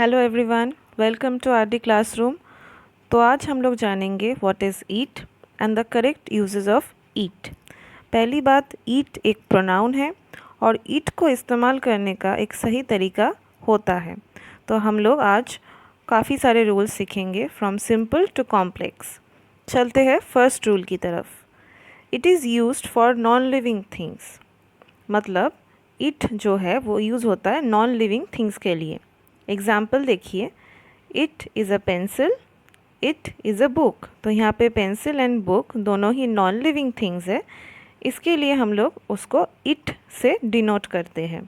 Hello everyone, welcome to R D classroom. तो आज हम लोग जानेंगे what is it and the correct uses of it. पहली बात, ईट एक प्रोनाउन है और ईट को इस्तेमाल करने का एक सही तरीका होता है। तो हम लोग आज काफ़ी सारे रूल्स सीखेंगे फ्रॉम सिंपल टू कॉम्प्लेक्स। चलते हैं फर्स्ट रूल की तरफ। It is used for non living things. मतलब इट जो है वो यूज़ होता है नॉन लिविंग थिंग्स के लिए। एग्जाम्पल देखिए, it is a pencil, it is a book. तो यहाँ पे पेंसिल एंड बुक दोनों ही नॉन लिविंग थिंग्स है, इसके लिए हम लोग उसको इट से डिनोट करते हैं।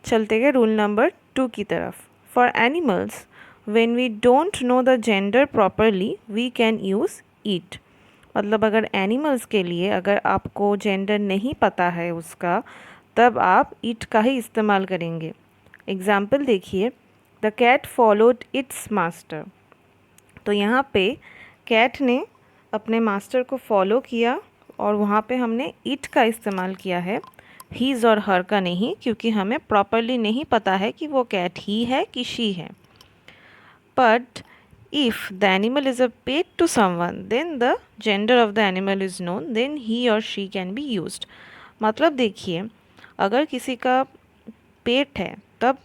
चलते गए रूल नंबर 2 की तरफ। For animals, when we don't know the gender properly we can use it. मतलब अगर एनिमल्स के लिए अगर आपको जेंडर नहीं पता है उसका, तब आप इट का ही इस्तेमाल करेंगे। एग्ज़ाम्पल देखिए, the cat followed its master. तो यहाँ पे कैट ने अपने मास्टर को फॉलो किया और वहाँ पे हमने इट का इस्तेमाल किया है, हीज़ और हर का नहीं, क्योंकि हमें प्रॉपरली नहीं पता है कि वो कैट ही है कि शी है। But if the animal is a pet to someone, then the gender of the animal is known, then he और शी कैन बी यूज्ड। मतलब देखिए, अगर किसी का पेट है तब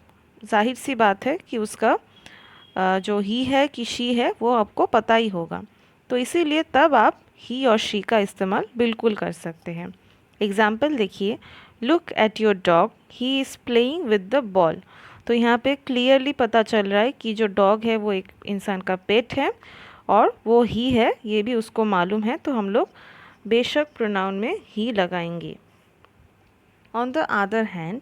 जाहिर सी बात है कि उसका जो ही है कि शी है वो आपको पता ही होगा। तो इसीलिए तब आप ही और शी का इस्तेमाल बिल्कुल कर सकते हैं। एग्ज़ाम्पल देखिए, look at your dog, he is playing with the ball. तो यहाँ पे क्लियरली पता चल रहा है कि जो डॉग है वो एक इंसान का पेट है और वो ही है, ये भी उसको मालूम है, तो हम लोग बेशक प्रोनाउन में ही लगाएंगे। On the other hand,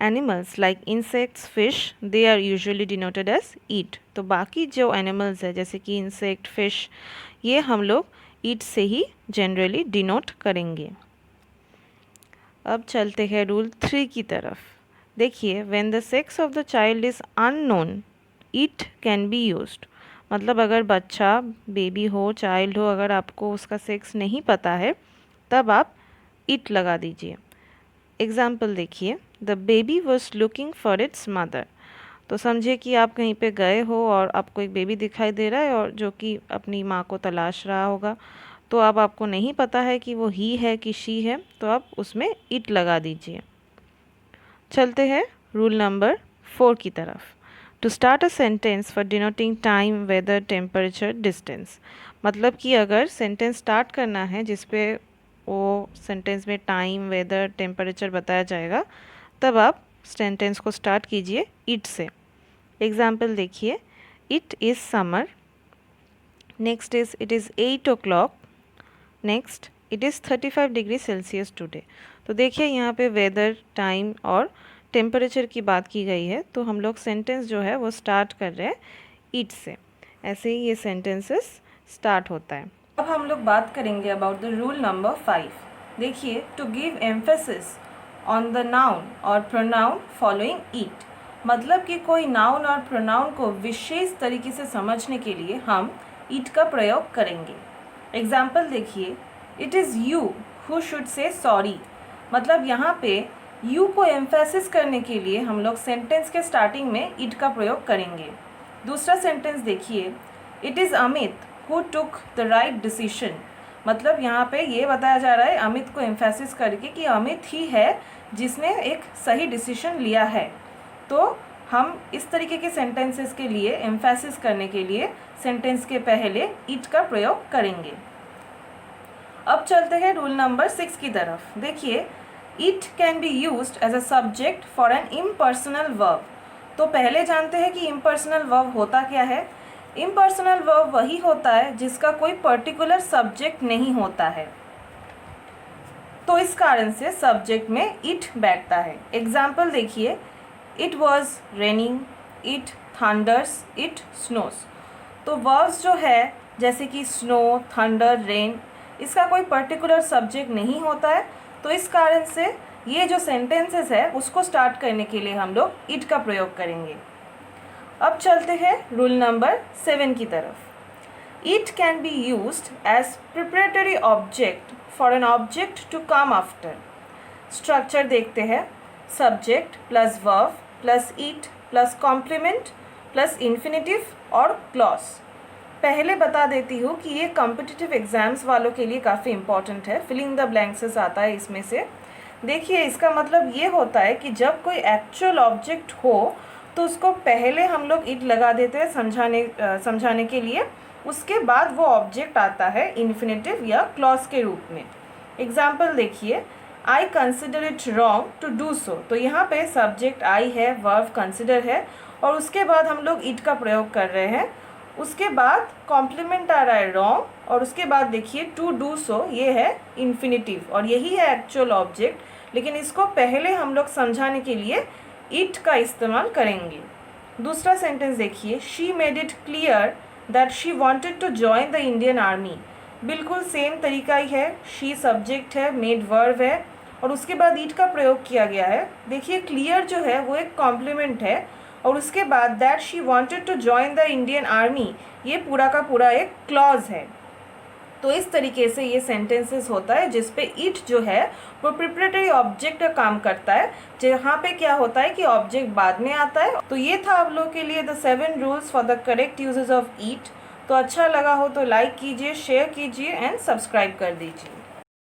animals like insects, fish, they are usually denoted as it. तो बाकी जो एनिमल्स है जैसे कि इंसेक्ट, फिश, ये हम लोग ईट से ही जनरली डिनोट करेंगे। अब चलते हैं रूल 3 की तरफ। देखिए, when the sex of the child is unknown, eat can be used. मतलब अगर बच्चा, बेबी हो, चाइल्ड हो, अगर आपको उसका सेक्स नहीं पता है तब आप ईट लगा दीजिए। एग्ज़ाम्पल देखिए, the baby was looking for its mother. तो समझिए कि आप कहीं पे गए हो और आपको एक बेबी दिखाई दे रहा है और जो कि अपनी माँ को तलाश रहा होगा। तो अब आपको नहीं पता है कि वो ही है कि शी है, तो आप उसमें इट लगा दीजिए। चलते हैं रूल नंबर 4 की तरफ। To start a sentence for denoting time, weather, temperature, distance. मतलब कि अगर सेंटेंस स्टार्ट करना है जिसपे वो सेंटेंस में टाइम, वेदर, टेम्परेचर बताया जाएगा, तब आप सेंटेंस को स्टार्ट कीजिए इट से। एग्जाम्पल देखिए, it is summer. Next is it is 8 o'clock। Next, it is 35 degree Celsius today. तो देखिए यहाँ पे वेदर, टाइम और टेम्परेचर की बात की गई है, तो हम लोग सेंटेंस जो है वो स्टार्ट कर रहे हैं इट से। ऐसे ही ये सेंटेंसेस स्टार्ट होता है। अब हम लोग बात करेंगे अबाउट द रूल नंबर 5। देखिए, to give emphasis on the noun और प्रोनाउन फॉलोइंग इट। मतलब कि कोई नाउन और प्रोनाउन को विशेष तरीके से समझने के लिए हम इट का प्रयोग करेंगे। एग्जाम्पल देखिए, it is you who should say sorry. मतलब यहाँ पे यू को एम्फेसिस करने के लिए हम लोग सेंटेंस के स्टार्टिंग में इट का प्रयोग करेंगे। दूसरा सेंटेंस देखिए, it is Amit who took the right decision. मतलब यहाँ पे ये बताया जा रहा है अमित को एम्फेसिस करके कि अमित ही है जिसने एक सही डिसीजन लिया है। तो हम इस तरीके के सेंटेंसेस के लिए एम्फेसिस करने के लिए सेंटेंस के पहले इट का प्रयोग करेंगे। अब चलते हैं रूल नंबर 6 की तरफ। देखिए, it can be used as a subject for an impersonal verb. तो पहले जानते हैं कि इम्पर्सनल वर्ब होता क्या है। इम्पर्सनल वर्ब वही होता है जिसका कोई पर्टिकुलर सब्जेक्ट नहीं होता है, तो इस कारण से सब्जेक्ट में इट बैठता है। एग्जाम्पल देखिए, it was raining, it thunders, it snows. तो वर्ब्स जो है जैसे कि स्नो, थंडर, रेन, इसका कोई पर्टिकुलर सब्जेक्ट नहीं होता है, तो इस कारण से ये जो सेंटेंसेस है उसको स्टार्ट करने के लिए हम लोग इट का प्रयोग करेंगे। अब चलते हैं रूल नंबर 7 की तरफ। It can be used as preparatory object for an object to come after. Structure देखते हैं, subject plus verb plus it plus complement plus infinitive और क्लॉज। पहले बता देती हूँ कि ये कॉम्पिटिटिव एग्जाम्स वालों के लिए काफ़ी इंपॉर्टेंट है। फिलिंग द ब्लैंक्स आता है इसमें से। देखिए इसका मतलब ये होता है कि जब कोई एक्चुअल ऑब्जेक्ट हो तो उसको पहले हम लोग इट लगा देते हैं समझाने के लिए, उसके बाद वो ऑब्जेक्ट आता है इन्फिनेटिव या क्लॉज के रूप में। एग्जाम्पल देखिए, I consider it wrong to do so. तो यहाँ पे सब्जेक्ट आई है, वर्ब कंसिडर है और उसके बाद हम लोग इट का प्रयोग कर रहे हैं। उसके बाद कॉम्प्लीमेंट आ रहा है रॉन्ग और उसके बाद देखिए टू डू सो, ये है इन्फिनेटिव और यही है एक्चुअल ऑब्जेक्ट, लेकिन इसको पहले हम लोग समझाने के लिए इट का इस्तेमाल करेंगे। दूसरा सेंटेंस देखिए, she made it clear that she wanted to join the Indian army. बिल्कुल सेम तरीका ही है, शी सब्जेक्ट है, मेड वर्ब है और उसके बाद इट का प्रयोग किया गया है। देखिए क्लियर जो है वो एक कॉम्प्लीमेंट है और उसके बाद that she wanted to join the Indian army, ये पूरा का पूरा एक क्लॉज है। तो इस तरीके से ये सेंटेंसेस होता है जिस पे इट जो है वो प्रिपरेटरी ऑब्जेक्ट का काम करता है, जहाँ पे क्या होता है कि ऑब्जेक्ट बाद में आता है। तो ये था आप लोग के लिए the 7 rules for the correct uses of it. तो अच्छा लगा हो तो लाइक कीजिए, शेयर कीजिए एंड सब्सक्राइब कर दीजिए।